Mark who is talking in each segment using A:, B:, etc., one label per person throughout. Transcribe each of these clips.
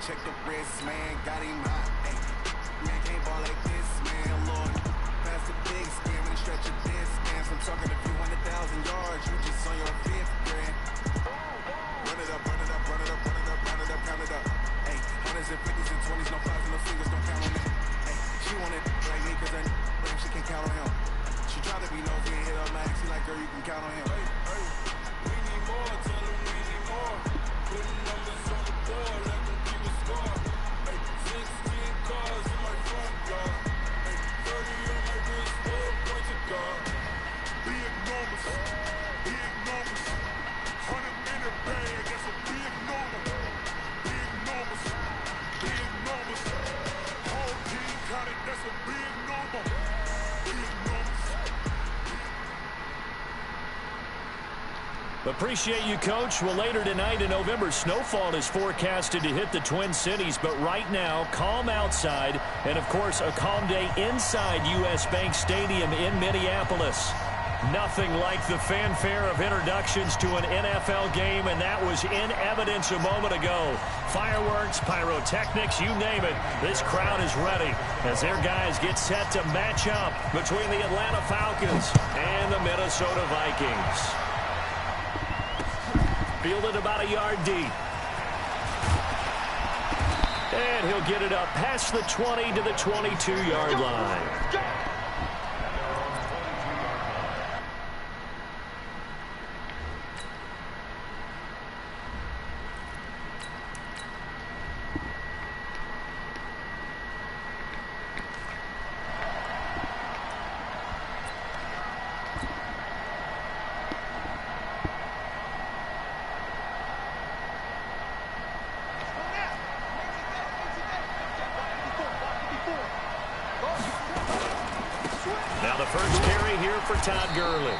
A: check the wrist, man, got him hot. Hey, man, can't ball like this, man, Lord. Pass the big skin when he stretch your distance. I'm talking a few 100,000 yards, you just on your fifth grand. Run it up, run it up, run it up, run it up, run it up, count it up. Hey, hundreds and fifties and 20s, no fives and no singles, don't count on me. Hey, she wanted like me cause she can't count on him. She tried to be nosy and hit up max, he like, girl, you can count on him. Hey, hey, we need more, tell them we need more. Putting numbers on the board, let them keep a score. Hey, 16 cars in my front yard. Hey, 30 on my wrist, point to guard. Big numbers, big numbers. 100-minute bag, that's a big number. Big numbers, big numbers. Whole team got it, that's a big number. Big numbers.
B: Appreciate you, Coach. Well, later tonight in November, snowfall is forecasted to hit the Twin Cities. But right now, calm outside. And, of course, a calm day inside U.S. Bank Stadium in Minneapolis. Nothing like the fanfare of introductions to an NFL game, and that was in evidence a moment ago. Fireworks, pyrotechnics, you name it. This crowd is ready as their guys get set to match up between the Atlanta Falcons and the Minnesota Vikings. Fielded about a yard deep. And he'll get it up past the 20 to the 22-yard line. Now the first carry here for Todd Gurley.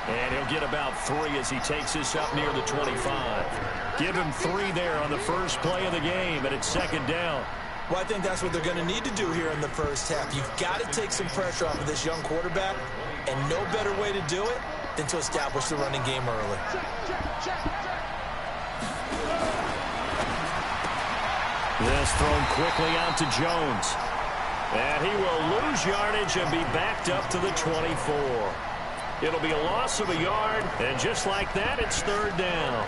B: And he'll get about 3 as he takes this up near the 25. Give him 3 there on the first play of the game, and it's second down.
C: Well, I think that's what they're going to need to do here in the first half. You've got to take some pressure off of this young quarterback, and no better way to do it than to establish the running game early.
B: This thrown quickly out to Jones. And he will lose yardage and be backed up to the 24. It'll be a loss of a yard, and just like that, it's third down.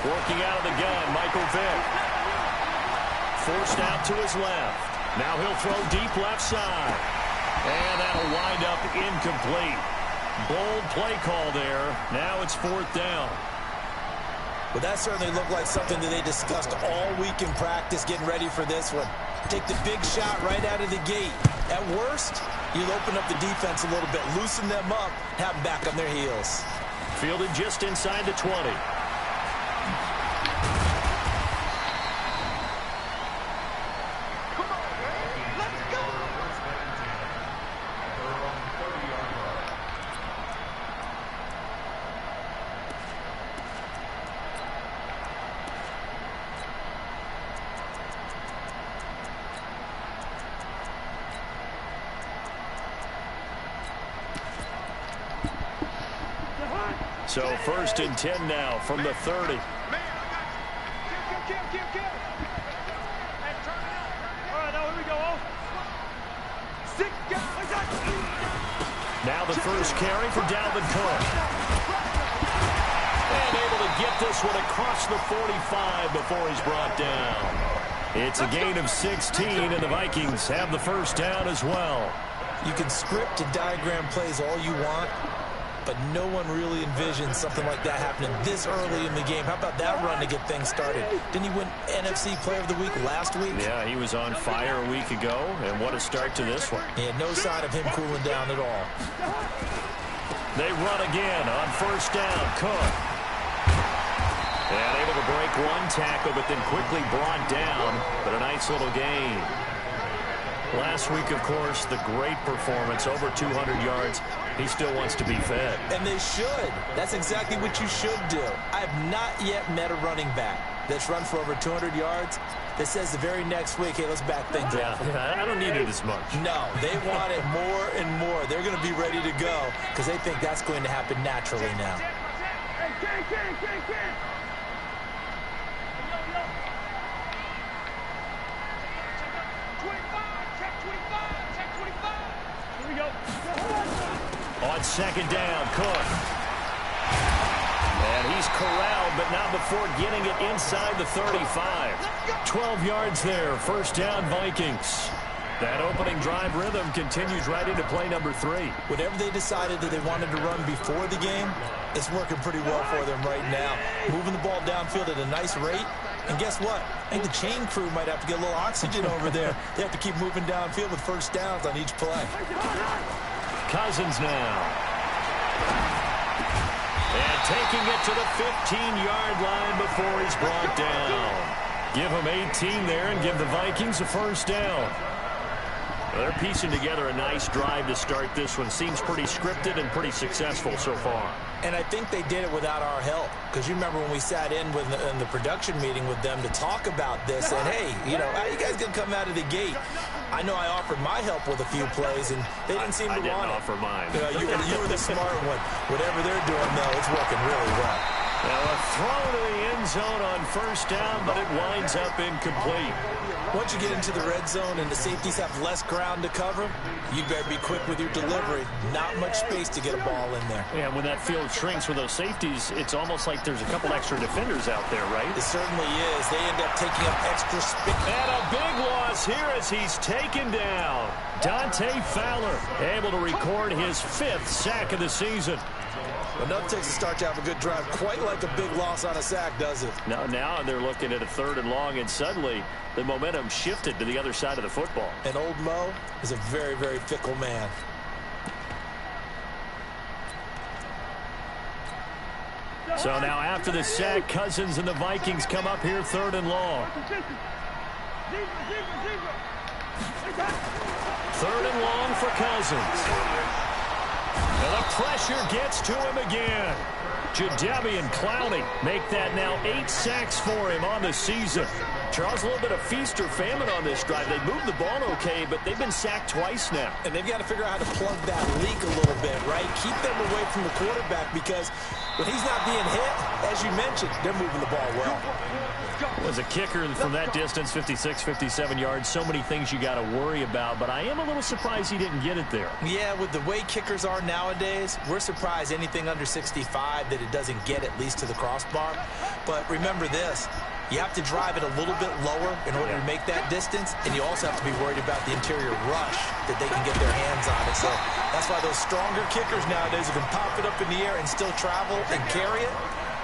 B: Working out of the gun, Michael Vick. Forced out to his left. Now he'll throw deep left side. And that'll wind up incomplete. Bold play call there. Now it's fourth down.
C: Well, that certainly looked like something that they discussed all week in practice getting ready for this one. Take the big shot right out of the gate. At worst, you'll open up the defense a little bit, loosen them up, have them back on their heels.
B: Fielded just inside the 20. So first and 10 now from the 30. Now the first carry for Dalvin Cook. And able to get this one across the 45 before he's brought down. It's a gain of 16, and the Vikings have the first down as well.
C: You can script and diagram plays all you want, but no one really envisions something like that happening this early in the game. How about that run to get things started? Didn't he win NFC Player of the Week last week?
B: Yeah, he was on fire a week ago, and what a start to this one.
C: Yeah, no sign of him cooling down at all.
B: They run again on first down. Cook. And able to break one tackle, but then quickly brought down, but a nice little gain. Last week, of course, the great performance, over 200 yards. He still wants to be fed.
C: And they should. That's exactly what you should do. I have not yet met a running back that's run for over 200 yards that says the very next week, hey, let's back things up.
B: Yeah, I don't need it as much.
C: No, they want it more and more. They're going to be ready to go because they think that's going to happen naturally now.
B: On second down, Cook. And he's corralled, but not before getting it inside the 35. 12 yards there, first down Vikings. That opening drive rhythm continues right into play number 3.
C: Whatever they decided that they wanted to run before the game, it's working pretty well for them right now. Moving the ball downfield at a nice rate. And guess what? I think the chain crew might have to get a little oxygen over there. They have to keep moving downfield with first downs on each play.
B: Cousins now. And taking it to the 15-yard line before he's brought down. Give him 18 there and give the Vikings a first down. They're piecing together a nice drive to start this one. Seems pretty scripted and pretty successful so far.
C: And I think they did it without our help. Because you remember when we sat in the production meeting with them to talk about this. And, hey, you know, how you guys going to come out of the gate? I know I offered my help with a few plays, and they didn't seem to want it.
B: I didn't offer mine.
C: You were the smart one. Whatever they're doing, though, it's working really well.
B: Now a throw to the end zone on first down, but it winds up incomplete.
C: Once you get into the red zone and the safeties have less ground to cover, you better be quick with your delivery. Not much space to get a ball in there.
B: Yeah, when that field shrinks with those safeties, it's almost like there's a couple extra defenders out there, right?
C: It certainly is. They end up taking up extra space.
B: And a big loss here as he's taken down. Dante Fowler able to record his 5th sack of the season.
C: Enough takes a start to have a good drive. Quite like a big loss on a sack, does it?
B: Now they're looking at a 3rd and long, and suddenly the momentum shifted to the other side of the football.
C: And old Mo is a very, very fickle man.
B: So now after the sack, Cousins and the Vikings come up here 3rd and long. 3rd and long for Cousins. And the pressure gets to him again. Jadeveon Clowney make that now 8 sacks for him on the season. Charles, a little bit of feast or famine on this drive. They moved the ball okay, but they've been sacked twice now.
C: And they've got to figure out how to plug that leak a little bit, right? Keep them away from the quarterback because when he's not being hit, as you mentioned, they're moving the ball well.
B: Was a kicker from that distance, 56, 57 yards. So many things you got to worry about, but I am a little surprised he didn't get it there.
C: Yeah, with the way kickers are nowadays, we're surprised anything under 65 that it doesn't get at least to the crossbar. But remember this, you have to drive it a little bit lower in order to make that distance, and you also have to be worried about the interior rush that they can get their hands on it. So that's why those stronger kickers nowadays who can pop it up in the air and still travel and carry it,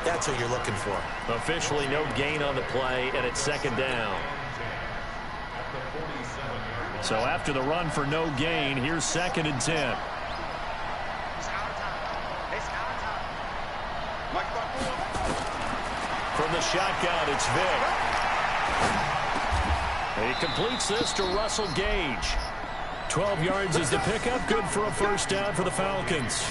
C: that's what you're looking for.
B: Officially no gain on the play, and it's 2nd down. So after the run for no gain, here's 2nd and 10. From the shotgun, it's Vick. He completes this to Russell Gage. 12 yards is the pickup. Good for a first down for the Falcons.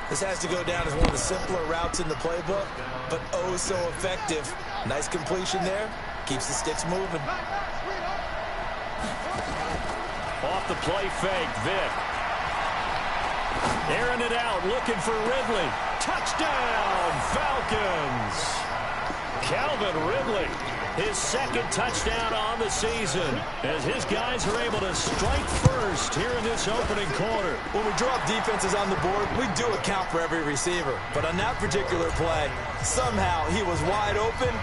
C: This has to go down as one of the simpler routes in the playbook, but oh so effective. Nice completion there. Keeps the sticks moving.
B: Off the play fake, Vick. Airing it out, looking for Ridley. Touchdown, Falcons. Calvin Ridley, his 2nd touchdown on the season, as his guys are able to strike first here in this opening quarter.
C: When we drop defenses on the board, we do account for every receiver. But on that particular play, somehow he was wide open,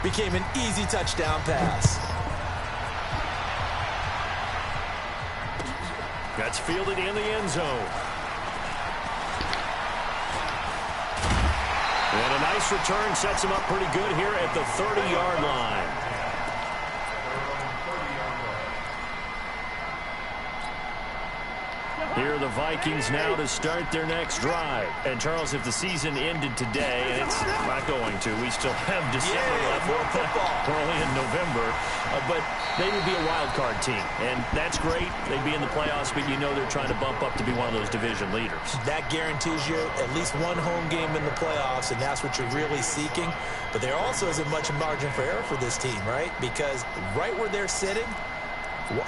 C: became an easy touchdown pass.
B: That's fielded in the end zone. And a nice return sets him up pretty good here at the 30-yard line. Here are the Vikings now to start their next drive. And, Charles, if the season ended today, and it's not going to, we still have December left.
C: More football.
B: We're only in November. But they would be a wild card team. And that's great. They'd be in the playoffs, but you know they're trying to bump up to be one of those division leaders.
C: That guarantees you at least one home game in the playoffs, and that's what you're really seeking. But there also isn't much margin for error for this team, right? Because right where they're sitting,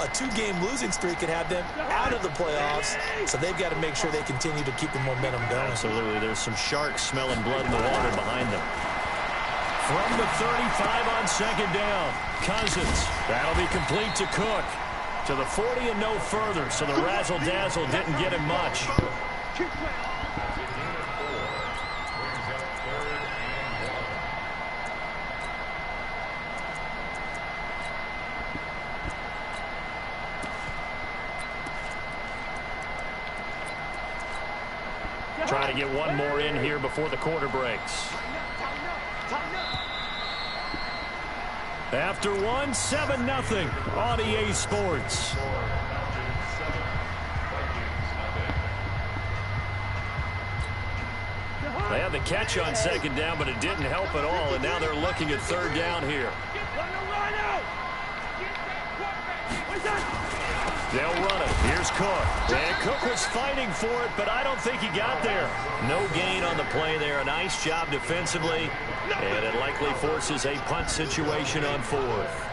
C: a two-game losing streak could have them out of the playoffs, so they've got to make sure they continue to keep the momentum going.
B: Absolutely. There's some sharks smelling blood in the water behind them. From the 35 on second down, Cousins. That'll be complete to Cook. To the 40 and no further, so the razzle-dazzle didn't get him much. Trying to get one more in here before the quarter breaks. After one, 7-0 on EA Sports. They had the catch on second down, but it didn't help at all, and now they're looking at third down here. They'll run it. Here's Cook. And Cook was fighting for it, but I don't think he got there. No gain on the play there. A nice job defensively, and it likely forces a punt situation on fourth.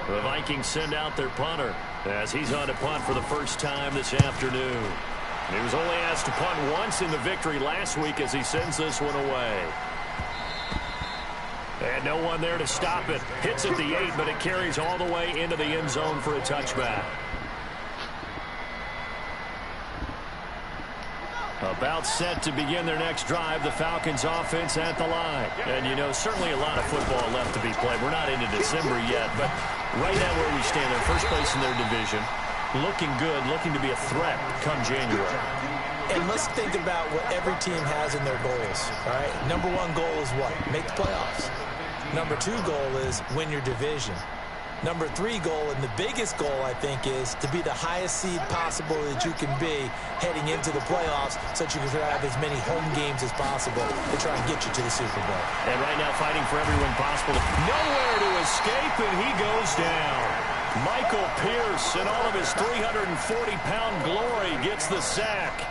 B: The Vikings send out their punter as he's on to punt for the first time this afternoon. He was only asked to punt once in the victory last week as he sends this one away. And no one there to stop it. Hits at the 8, but it carries all the way into the end zone for a touchback. About set to begin their next drive, the Falcons offense at the line. And, you know, certainly a lot of football left to be played. We're not into December yet, but right now where we stand, they're first place in their division. Looking good, looking to be a threat come January.
C: And let's think about what every team has in their goals, all right? Number one goal is what? Make the playoffs. Number two goal is win your division. Number three goal, and the biggest goal, I think, is to be the highest seed possible that you can be heading into the playoffs so that you can have as many home games as possible to try and get you to the Super Bowl.
B: And right now fighting for everyone possible. Nowhere to escape, and he goes down. Michael Pierce, in all of his 340-pound glory, gets the sack.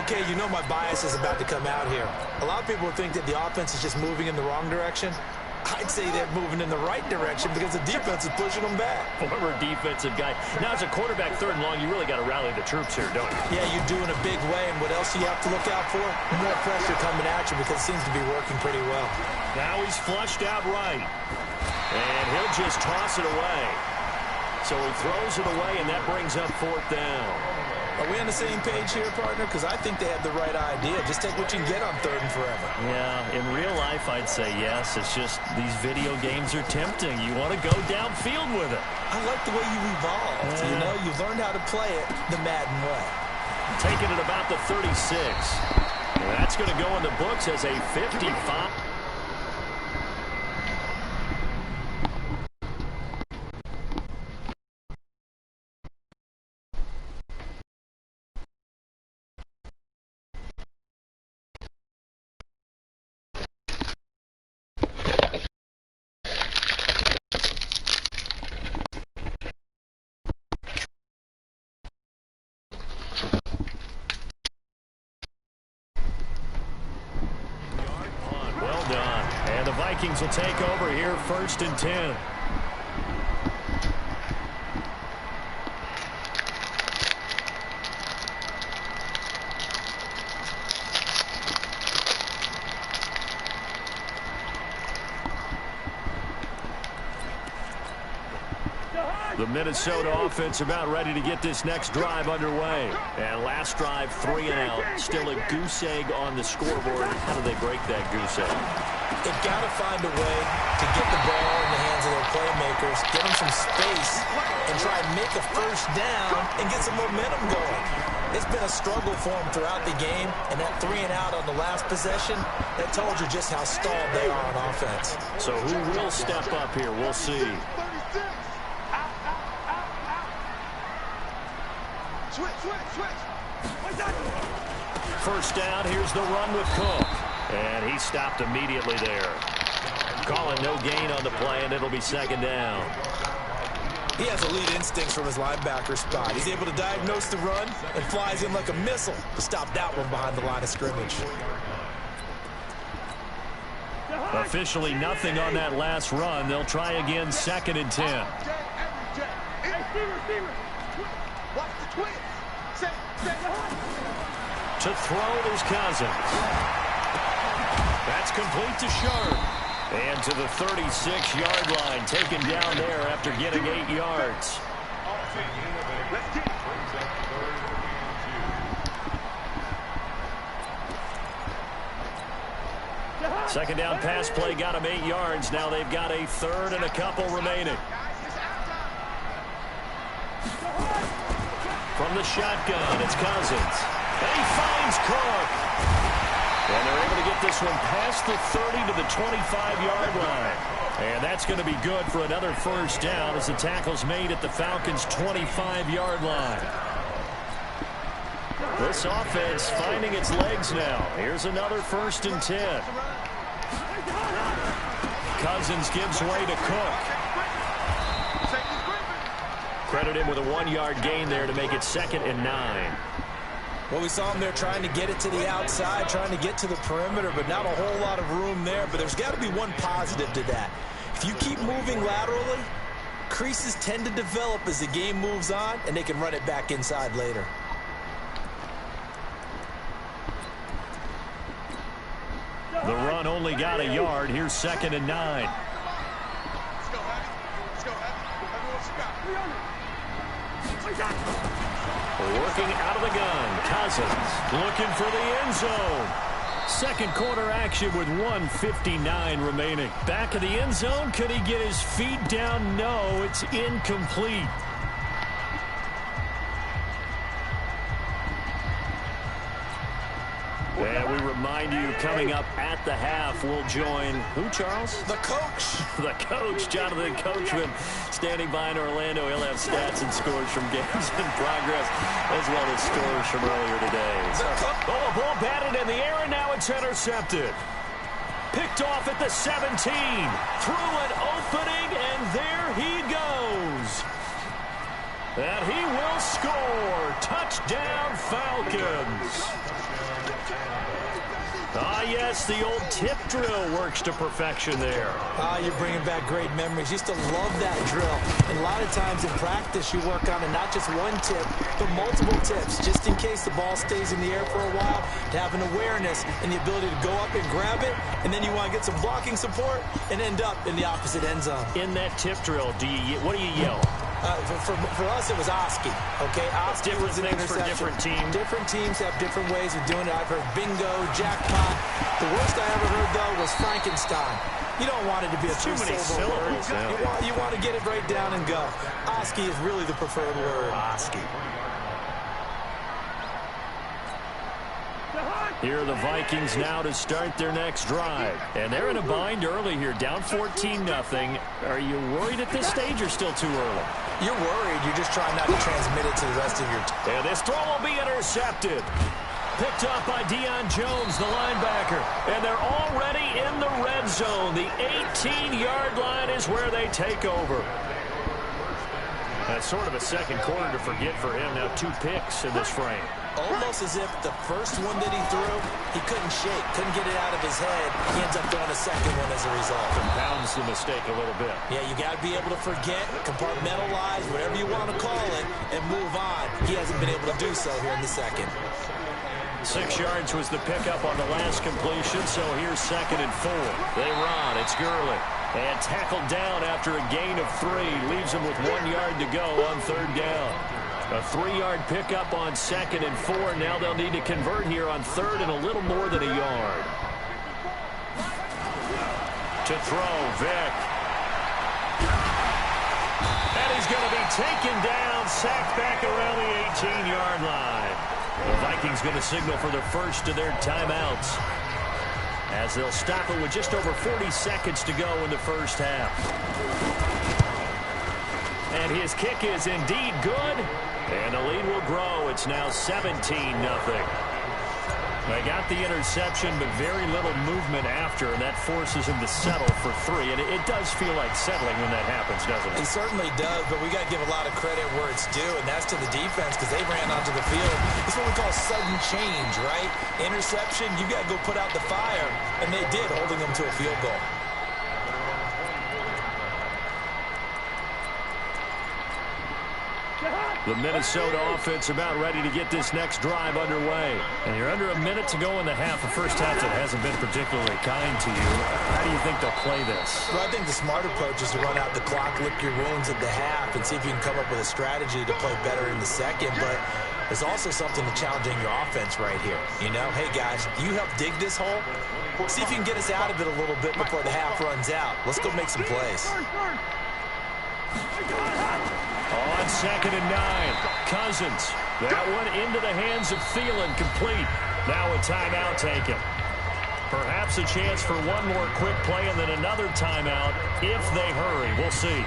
C: Okay, you know my bias is about to come out here. A lot of people think that the offense is just moving in the wrong direction. I'd say they're moving in the right direction because the defense is pushing them back.
B: Former defensive guy. Now, as a quarterback, third and long, you really got to rally the troops here, don't you?
C: Yeah, you do in a big way. And what else do you have to look out for? More pressure coming at you because it seems to be working pretty well.
B: Now he's flushed out right. And he'll just toss it away. So he throws it away, and that brings up fourth down.
C: Are we on the same page here, partner? Because I think they have the right idea. Just take what you can get on third and forever.
B: Yeah, in real life, I'd say yes. It's just these video games are tempting. You want to go downfield with it.
C: I like the way you evolved. You know, you learned how to play it the Madden way.
B: Taking it about the 36. That's going to go in the books as a 55. Vikings will take over here, 1st and 10. The Minnesota offense about ready to get this next drive underway. And last drive, 3 and out. Still a goose egg on the scoreboard. How do they break that goose egg?
C: They've got to find a way to get the ball in the hands of their playmakers, get them some space, and try and make a first down and get some momentum going. It's been a struggle for them throughout the game, and that 3 and out on the last possession, that told you just how stalled they are on offense.
B: So who will step up here? We'll see. First down, here's the run with Cook. And he stopped immediately there. Calling no gain on the play, and it'll be second down.
C: He has elite instincts from his linebacker spot. He's able to diagnose the run and flies in like a missile to stop that one behind the line of scrimmage.
B: Officially nothing on that last run. They'll try again, second and 10. To throw is Cousins. That's complete to Sharp. And to the 36-yard line, taken down there after getting 8 yards. Second down pass play got him 8 yards. Now they've got a third and a couple remaining. From the shotgun, it's Cousins. And he finds Cook. And they're able to get this one past the 30 to the 25-yard line. And that's going to be good for another first down as the tackle's made at the Falcons' 25-yard line. This offense finding its legs now. Here's another first and 10. Cousins gives way to Cook. Credit him with a 1-yard gain there to make it second and 9.
C: Well, we saw him there trying to get it to the outside, trying to get to the perimeter, but not a whole lot of room there. But there's got to be one positive to that. If you keep moving laterally, creases tend to develop as the game moves on, and they can run it back inside later.
B: The run only got a yard. Here's second and 9. Working out of the gun, Cousins looking for the end zone. Second quarter action with 1:59 remaining. Back of the end zone, could he get his feet down? No, it's incomplete. And we remind you, coming up at the half, we'll join who, Charles?
C: The coach.
B: The coach, Jonathan Coachman, standing by in Orlando. He'll have stats and scores from games in progress, as well as scores from earlier today. Oh, a ball batted in the air, and now it's intercepted. Picked off at the 17. Through an opening, and there he goes. And he will score. Touchdown, Falcons. Ah, yes, the old tip drill works to perfection there.
C: Ah, you're bringing back great memories. Used to love that drill. And a lot of times in practice, you work on it, not just one tip, but multiple tips, just in case the ball stays in the air for a while, to have an awareness and the ability to go up and grab it, and then you want to get some blocking support and end up in the opposite end zone.
B: In that tip drill, what do you yell?
C: For us, it was Oski. Okay, Oski was an interception.
B: For different teams.
C: Different teams have different ways of doing it. I've heard bingo, jackpot. The worst I ever heard, though, was Frankenstein. You don't want it to be a
B: too many syllables.
C: You want to get it right down and go. Oski is really the preferred word.
B: Oski. Here are the Vikings now to start their next drive. And they're in a bind early here, down 14-0. Are you worried at this stage or still too early?
C: You're worried. You're just trying not to transmit it to the rest of your team.
B: And this throw will be intercepted. Picked up by Deion Jones, the linebacker. And they're already in the red zone. The 18-yard line is where they take over. That's sort of a second quarter to forget for him. Now 2 picks in this frame.
C: Almost as if the first one that he threw, he couldn't shake, couldn't get it out of his head. He ends up throwing a second one as a result.
B: Compounds the mistake a little bit.
C: Yeah, you got to be able to forget, compartmentalize, whatever you want to call it, and move on. He hasn't been able to do so here in the second.
B: 6 yards was the pickup on the last completion, so here's second and 4. They run. It's Gurley. And tackled down after a gain of 3. Leaves him with 1 yard to go on third down. A 3-yard pickup on second and 4. Now they'll need to convert here on third and a little more than a yard. To throw, Vick. And he's going to be taken down, sacked back around the 18-yard line. The Vikings going to signal for the first of their timeouts, as they'll stop it with just over 40 seconds to go in the first half. And his kick is indeed good. And the lead will grow. It's now 17-0. They got the interception, but very little movement after, and that forces him to settle for 3. And it does feel like settling when that happens, doesn't it?
C: It certainly does, but we got to give a lot of credit where it's due, and that's to the defense because they ran onto the field. It's what we call sudden change, right? Interception, you got to go put out the fire, and they did, holding them to a field goal.
B: The Minnesota offense about ready to get this next drive underway. And you're under a minute to go in the half. The first half that hasn't been particularly kind to you. How do you think they'll play this?
C: Well, I think the smart approach is to run out the clock, lick your wounds at the half, and see if you can come up with a strategy to play better in the second. But there's also something to challenging your offense right here. You know, hey, guys, you help dig this hole. See if you can get us out of it a little bit before the half runs out. Let's go make some plays.
B: On 2nd and 9, Cousins. That one into the hands of Thielen, complete. Now a timeout taken. Perhaps a chance for one more quick play and then another timeout if they hurry. We'll see.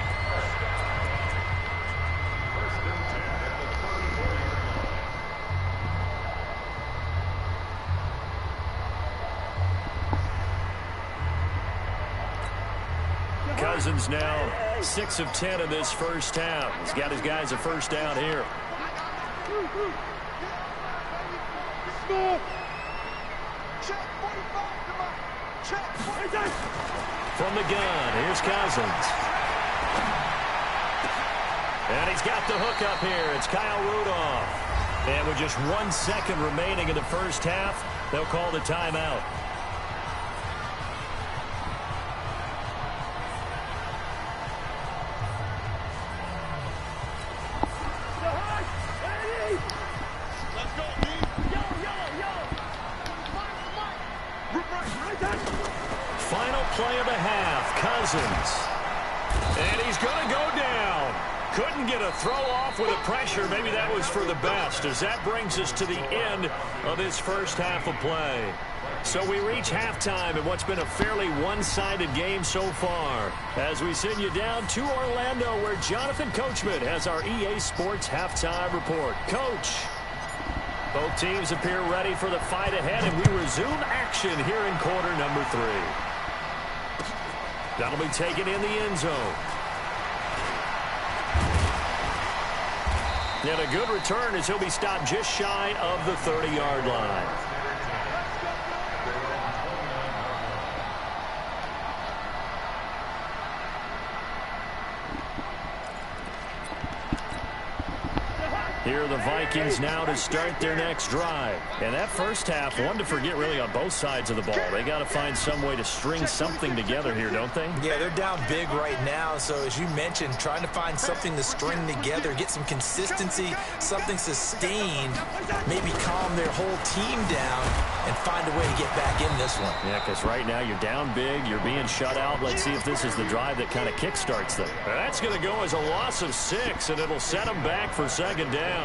B: Cousins now 6 of 10 in this first half. He's got his guys a first down here. From the gun, here's Cousins. And he's got the hook up here. It's Kyle Rudolph. And with just 1 second remaining in the first half, they'll call the timeout. Final play of the half, Cousins. And he's going to go down. Couldn't get a throw off with the pressure. Maybe that was for the best, as that brings us to the end of this first half of play. So we reach halftime in what's been a fairly one-sided game so far, as we send you down to Orlando, where Jonathan Coachman has our EA Sports halftime report. Coach. Both teams appear ready for the fight ahead, and we resume action here in quarter number 3. That'll be taken in the end zone. And a good return as he'll be stopped just shy of the 30-yard line. Here are the Vikings now to start their next drive. And that first half, one to forget really on both sides of the ball. They got to find some way to string something together here, don't they?
C: Yeah, they're down big right now. So as you mentioned, trying to find something to string together, get some consistency, something sustained, maybe calm their whole team down and find a way to get back in this one.
B: Yeah, because right now you're down big, you're being shut out. Let's see if this is the drive that kind of kickstarts them. That's going to go as a loss of 6, and it'll set them back for second down.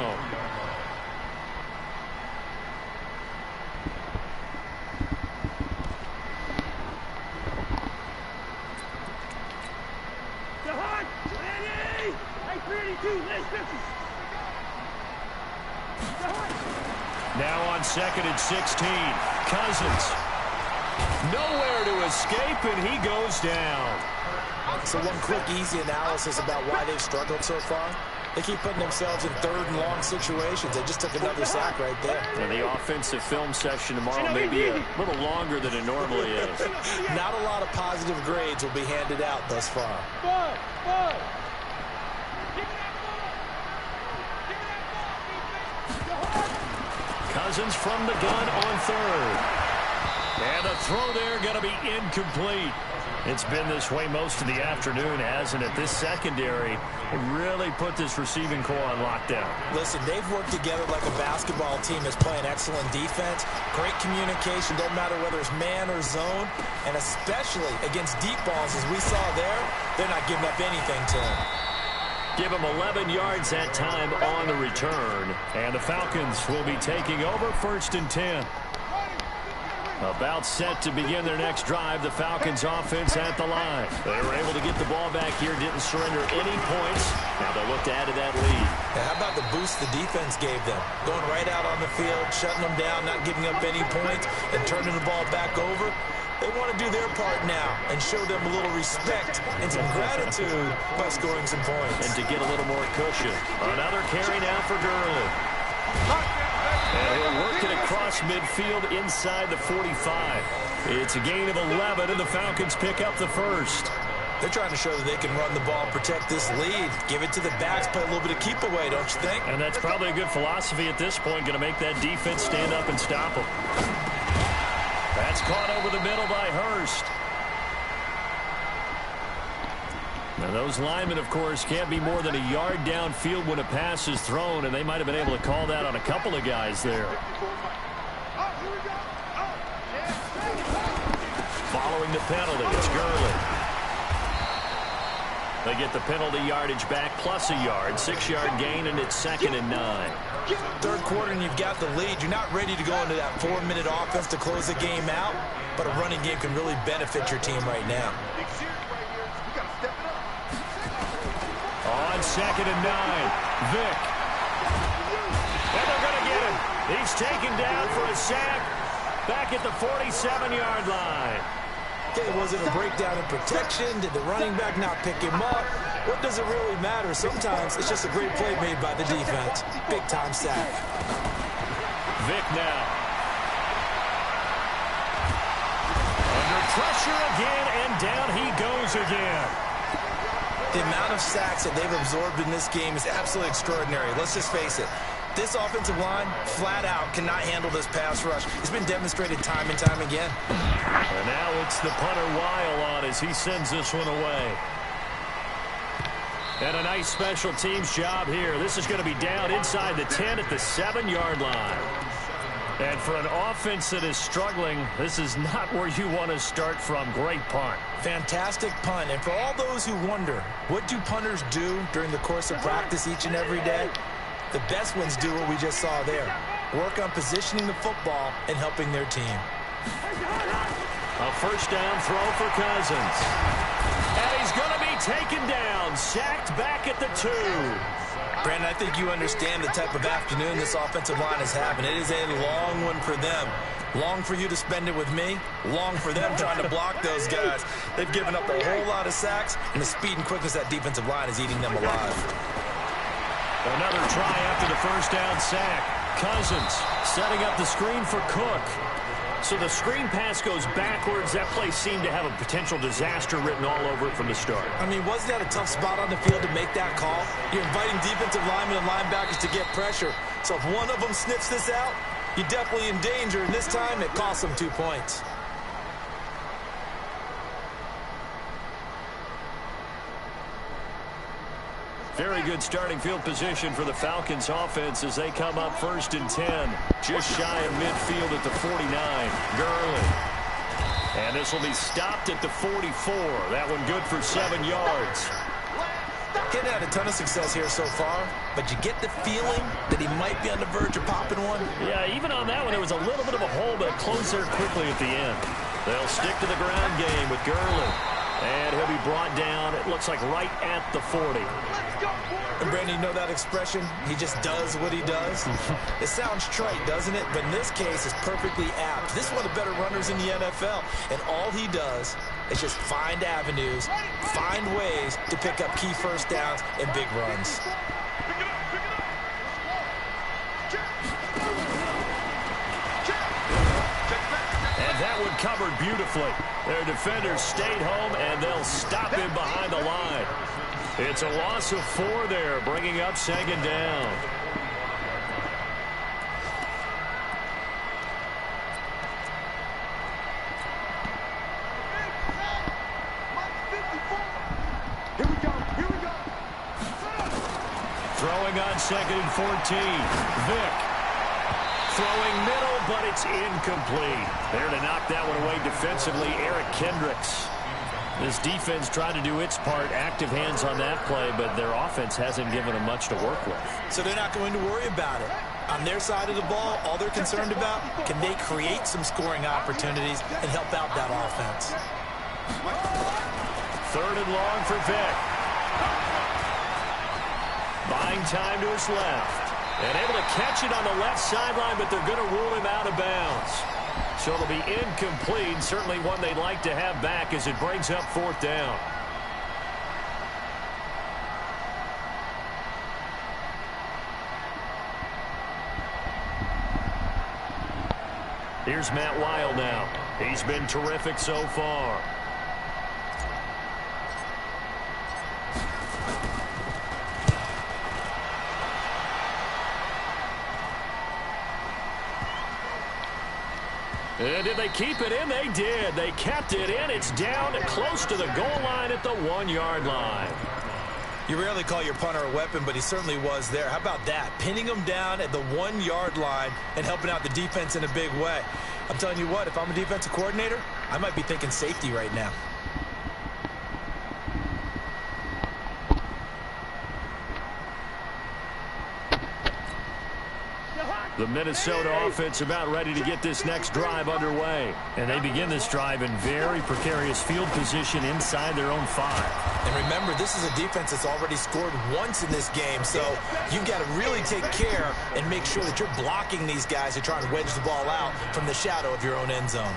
B: Now on 2nd and 16, Cousins. Nowhere to escape, and he goes down.
C: So one quick, easy analysis about why they've struggled so far. They keep putting themselves in 3rd and long situations. They just took another sack right there.
B: And the offensive film session tomorrow may be a little longer than it normally is.
C: Not a lot of positive grades will be handed out thus far.
B: Cousins from the gun on 3rd. And the throw there going to be incomplete. It's been this way most of the afternoon, hasn't it? This secondary really put this receiving core on lockdown.
C: Listen, they've worked together like a basketball team that's playing excellent defense. Great communication, doesn't matter whether it's man or zone. And especially against deep balls, as we saw there, they're not giving up anything to them.
B: Give them 11 yards that time on the return. And the Falcons will be taking over 1st and 10. About set to begin their next drive. The Falcons offense at the line. They were able to get the ball back here, didn't surrender any points. Now they'll look to add to that lead.
C: Now, how about the boost the defense gave them? Going right out on the field, shutting them down, not giving up any points, and turning the ball back over. They want to do their part now and show them a little respect and some gratitude by scoring some points.
B: And to get a little more cushion. Another carry now for Gurley. And he'll work it across midfield inside the 45. It's a gain of 11, and the Falcons pick up the first.
C: They're trying to show that they can run the ball, protect this lead, give it to the backs, play a little bit of keep away, don't you think?
B: And that's probably a good philosophy at this point, going to make that defense stand up and stop them. That's caught over the middle by Hurst. Now those linemen, of course, can't be more than a yard downfield when a pass is thrown, and they might have been able to call that on a couple of guys there. Following the penalty, it's Gurley. They get the penalty yardage back plus a yard, 6-yard gain, and it's 2nd and 9.
C: Third quarter and you've got the lead. You're not ready to go into that 4-minute offense to close the game out, but a running game can really benefit your team right now.
B: On 2nd and 9, Vick. And they're going to get him. He's taken down for a sack back at the 47-yard line.
C: Okay, was it a breakdown in protection? Did the running back not pick him up? What does it really matter? Sometimes it's just a great play made by the defense. Big-time sack.
B: Vick now. Under pressure again, and down he goes again.
C: The amount of sacks that they've absorbed in this game is absolutely extraordinary. Let's just face it. This offensive line, flat out, cannot handle this pass rush. It's been demonstrated time and time again.
B: And now it's the punter Weil on as he sends this one away. And a nice special teams job here. This is going to be down inside the 10 at the 7-yard line. And for an offense that is struggling, this is not where you want to start from. Great punt.
C: Fantastic punt. And for all those who wonder, what do punters do during the course of practice each and every day? The best ones do what we just saw there. Work on positioning the football and helping their team.
B: A first down throw for Cousins. And he's going to be taken down. Sacked back at the 2.
C: Brandon, I think you understand the type of afternoon this offensive line is having. It is a long one for them. Long for you to spend it with me. Long for them trying to block those guys. They've given up a whole lot of sacks, and the speed and quickness of that defensive line is eating them alive.
B: Another try after the first down sack. Cousins setting up the screen for Cook. So the screen pass goes backwards. That play seemed to have a potential disaster written all over it from the start.
C: I mean, wasn't that a tough spot on the field to make that call? You're inviting defensive linemen and linebackers to get pressure. So if one of them sniffs this out, you're definitely in danger. And this time, it costs them 2 points.
B: Very good starting field position for the Falcons offense as they come up 1st and 10. Just shy of midfield at the 49. Gurley. And this will be stopped at the 44. That one good for 7 yards.
C: He's had a ton of success here so far, but you get the feeling that he might be on the verge of popping one.
B: Yeah, even on that one, there was a little bit of a hole, but closed there quickly at the end. They'll stick to the ground game with Gurley. And he'll be brought down, it looks like, right at the 40.
C: And Brandon, you know that expression? He just does what he does? It sounds trite, doesn't it? But in this case, it's perfectly apt. This is one of the better runners in the NFL. And all he does is just find avenues, find ways to pick up key first downs and big runs.
B: And that one covered beautifully. Their defenders stayed home, and they'll stop him behind the line. It's a loss of 4 there, bringing up 2nd down. Throwing on 2nd and 14. Vick. Throwing middle, but it's incomplete. There to knock that one away defensively, Eric Kendricks. This defense tried to do its part, active hands on that play, but their offense hasn't given them much to work with.
C: So they're not going to worry about it. On their side of the ball, all they're concerned about, can they create some scoring opportunities and help out that offense?
B: 3rd and long for Vick. Buying time to his left. And able to catch it on the left sideline, but they're going to rule him out of bounds. So it'll be incomplete. Certainly one they'd like to have back as it brings up 4th down. Here's Matt Wild now. He's been terrific so far. And did they keep it in? They did. They kept it in. It's down close to the goal line at the 1-yard line.
C: You rarely call your punter a weapon, but he certainly was there. How about that? Pinning him down at the 1-yard line and helping out the defense in a big way. I'm telling you what, if I'm a defensive coordinator, I might be thinking safety right now.
B: The Minnesota offense about ready to get this next drive underway. And they begin this drive in very precarious field position inside their own 5.
C: And remember, this is a defense that's already scored once in this game, so you've got to really take care and make sure that you're blocking these guys who try and wedge the ball out from the shadow of your own end zone.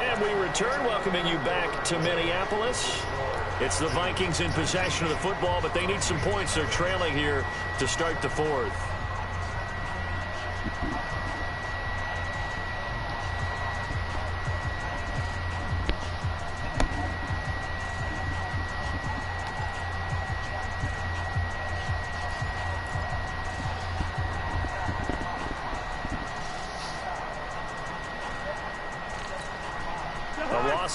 B: And we return, welcoming you back to Minneapolis. It's the Vikings in possession of the football, but they need some points. They're trailing here to start the 4th.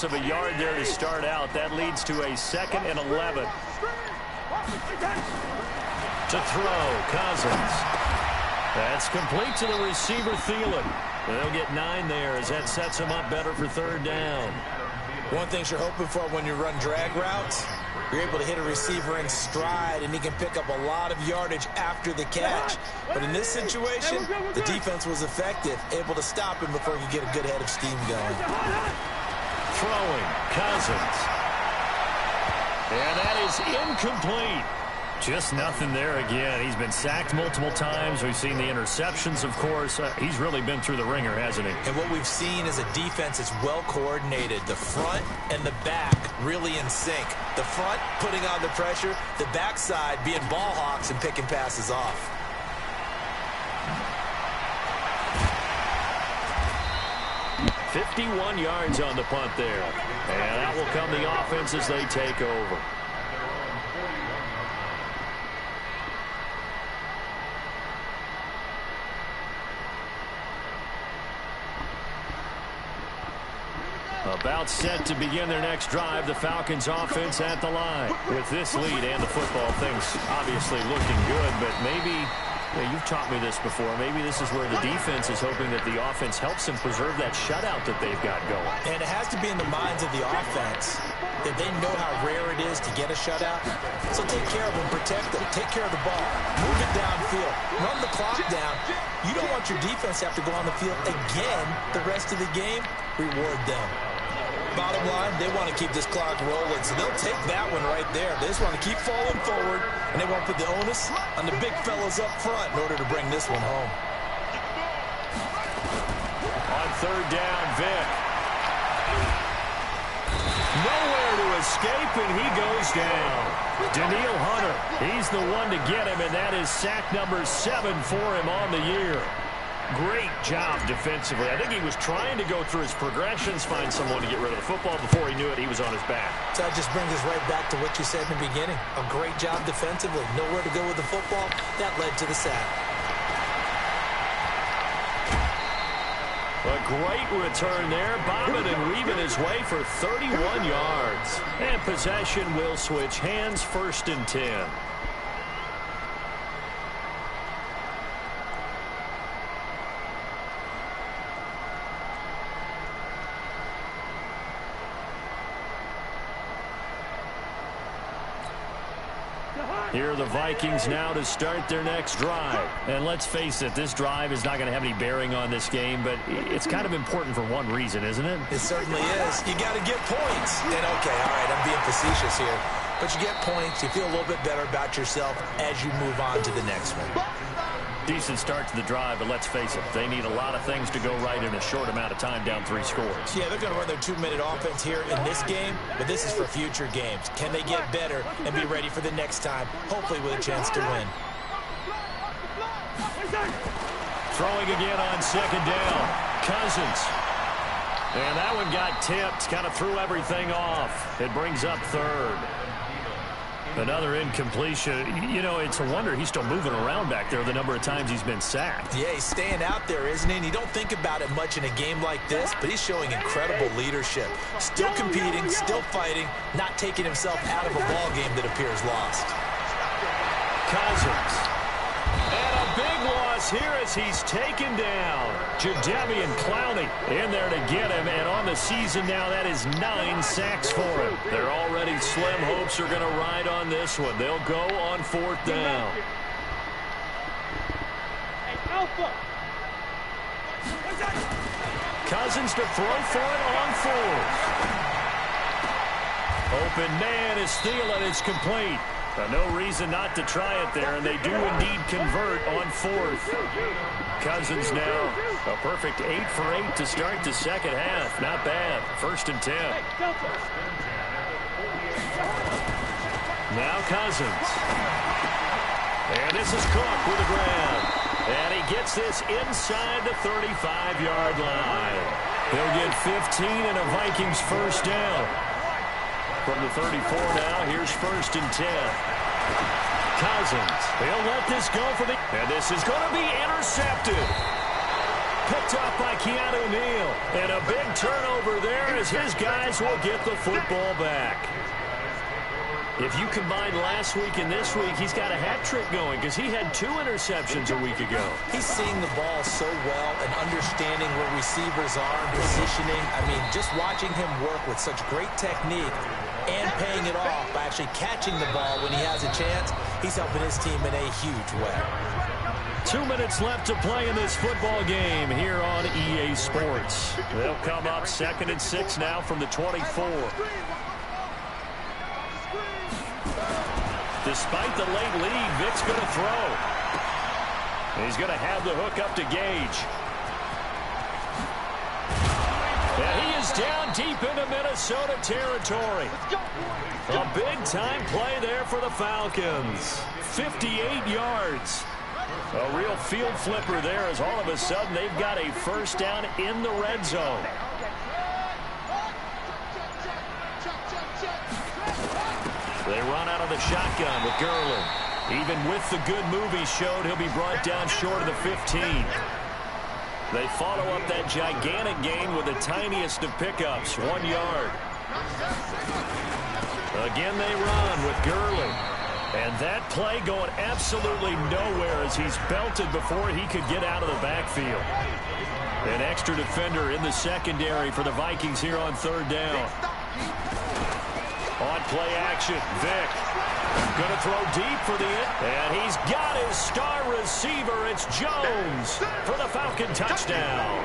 B: Of a yard there to start out. That leads to a 2nd and 11. To throw, Cousins. That's complete to the receiver, Thielen. They'll get 9 there as that sets him up better for 3rd down.
C: One thing you're hoping for when you run drag routes, you're able to hit a receiver in stride, and he can pick up a lot of yardage after the catch. But in this situation, the defense was effective, able to stop him before he could get a good head of steam going.
B: Throwing, Cousins. And that is incomplete. Just nothing there again. He's been sacked multiple times. We've seen the interceptions, of course. He's really been through the ringer, hasn't he?
C: And what we've seen is a defense that's well coordinated. The front and the back really in sync. The front putting on the pressure, the backside being ball hawks and picking passes off.
B: .51 yards on the punt there. And out will come the offense as they take over. About set to begin their next drive, the Falcons offense at the line. With this lead and the football, things obviously looking good, but maybe... you've taught me this before. Maybe this is where the defense is hoping that the offense helps them preserve that shutout that they've got going.
C: And it has to be in the minds of the offense that they know how rare it is to get a shutout. So take care of them, protect them, take care of the ball, move it downfield, run the clock down. You don't want your defense to have to go on the field again the rest of the game. Reward them. Bottom line, they want to keep this clock rolling, so they'll take that one right there. They just want to keep falling forward, and they won't put the onus on the big fellas up front in order to bring this one home.
B: On 3rd down, Vick. Nowhere to escape, and he goes down. Danielle Hunter, he's the one to get him, and that is sack number 7 for him on the year. Great job defensively. I think he was trying to go through his progressions, find someone to get rid of the football. Before he knew it, he was on his back.
C: So that just brings us right back to what you said in the beginning. A great job defensively. Nowhere to go with the football. That led to the sack.
B: A great return there. Bobbing and weaving his way for 31 yards. And possession will switch hands, 1st and 10. Here are the Vikings now to start their next drive. And let's face it, this drive is not going to have any bearing on this game, but it's kind of important for one reason, isn't it?
C: It certainly is. You got to get points. And okay, all right, I'm being facetious here. But you get points, you feel a little bit better about yourself as you move on to the next one.
B: Decent start to the drive, but let's face it, they need a lot of things to go right in a short amount of time, down 3 scores.
C: Yeah, they're going to run their 2-minute offense here in this game, but this is for future games. Can they get better and be ready for the next time, hopefully with a chance to win?
B: Throwing again on second down. Cousins. And that one got tipped, kind of threw everything off. It brings up third. Another incompletion. You know, it's a wonder he's still moving around back there the number of times he's been sacked.
C: Yeah, he's staying out there, isn't he? And you don't think about it much in a game like this, but he's showing incredible leadership. Still competing, still fighting, not taking himself out of a ball game that appears lost.
B: Cousins. And a big loss here as he's taken down. Jadeveon Clowney in there to get him. And on the season now, that is 9 sacks for him. Their already slim hopes are going to ride on this one. They'll go on 4th down. Cousins to throw for it on 4th. Open man is Thielen. It's complete. No reason not to try it there, and they do indeed convert on 4th. Cousins now a perfect 8 for 8 to start the second half. Not bad. 1st and 10. Now Cousins. And this is Cook with the grab. And he gets this inside the 35-yard line. He'll get 15 and a Vikings 1st down. From the 34 now, here's 1st and 10. Cousins, he'll let this go for the... And this is going to be intercepted. Picked up by Keanu Neal. And a big turnover there as his guys will get the football back. If you combine last week and this week, he's got a hat trick going because he had 2 interceptions a week ago.
C: He's seeing the ball so well and understanding where receivers are and positioning. I mean, just watching him work with such great technique and paying it off by actually catching the ball when he has a chance, he's helping his team in a huge way.
B: 2 minutes left to play in this football game here on EA Sports. They'll come up 2nd and 6 now from the 24. Despite the late lead, Vic's going to throw. He's going to have the hook up to Gage. And he is down deep into Minnesota territory. A big-time play there for the Falcons. 58 yards. A real field flipper there as all of a sudden they've got a 1st down in the red zone. They run out of the shotgun with Gurley. Even with the good move he showed, he'll be brought down short of the 15. They follow up that gigantic gain with the tiniest of pickups, 1 yard. Again they run with Gurley. And that play going absolutely nowhere as he's belted before he could get out of the backfield. An extra defender in the secondary for the Vikings here on 3rd down. On play action, Vic. Going to throw deep for the and he's got his star receiver. It's Jones for the Falcon touchdown.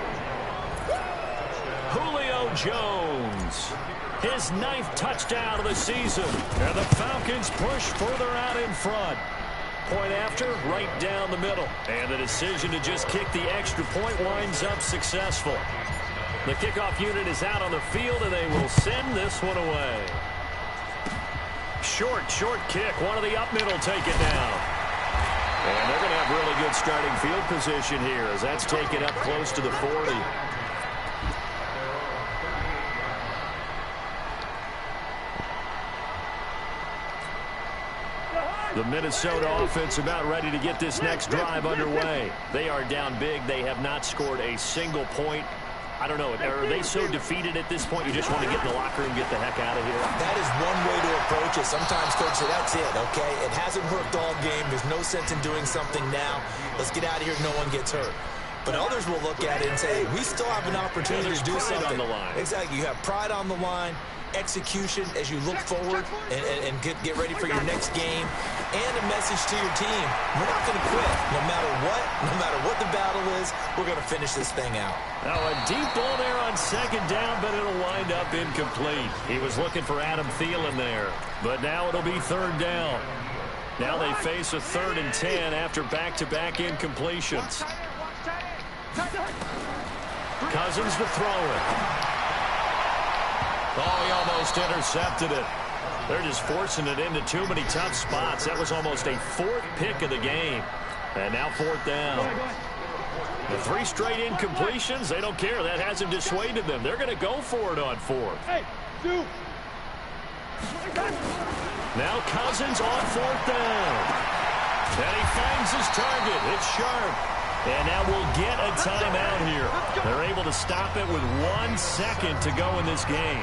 B: Julio Jones. His 9th touchdown of the season. And the Falcons push further out in front. Point after, right down the middle. And the decision to just kick the extra point winds up successful. The kickoff unit is out on the field, and they will send this one away. Short kick. One of the up middle take it down. And they're going to have really good starting field position here as that's taken up close to the 40. The Minnesota offense about ready to get this next drive underway. They are down big. They have not scored a single point. I don't know. Are they so defeated at this point you just want to get in the locker room and get the heck out of here?
C: That is one way to approach it. Sometimes, Coach, that's it, okay? It hasn't worked all game. There's no sense in doing something now. Let's get out of here. No one gets hurt. But others will look at it and say, we still have an opportunity to do something.
B: On the line.
C: Exactly. You have pride on the line, execution as you look forward and get ready for your next game, and a message to your team. We're not going to quit. No matter what the battle is, we're going to finish this thing out.
B: Now a deep ball there on second down, but it'll wind up incomplete. He was looking for Adam Thielen there, but now it'll be third down. Now they face a 3rd and 10 after back-to-back incompletions. Cousins to throw it. Oh, he almost intercepted it. They're just forcing it into too many tough spots. That was almost a 4th pick of the game. And now 4th down. The 3 straight incompletions, they don't care. That hasn't dissuaded them. They're going to go for it on 4th. Now Cousins on 4th down. And he finds his target. It's Sharp. And now we'll get a timeout here. They're able to stop it with 1 second to go in this game.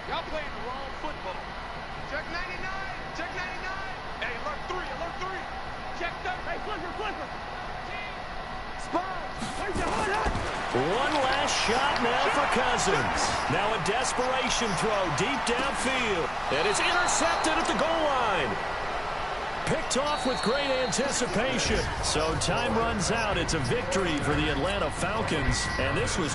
D: Y'all playing the wrong football. Check 99. Check 99. Hey, alert 3. Alert 3. Check 30. Hey, flipper.
B: One last shot now for Cousins. Now a desperation throw deep downfield. And it's intercepted at the goal line. Picked off with great anticipation. So time runs out. It's a victory for the Atlanta Falcons. And this was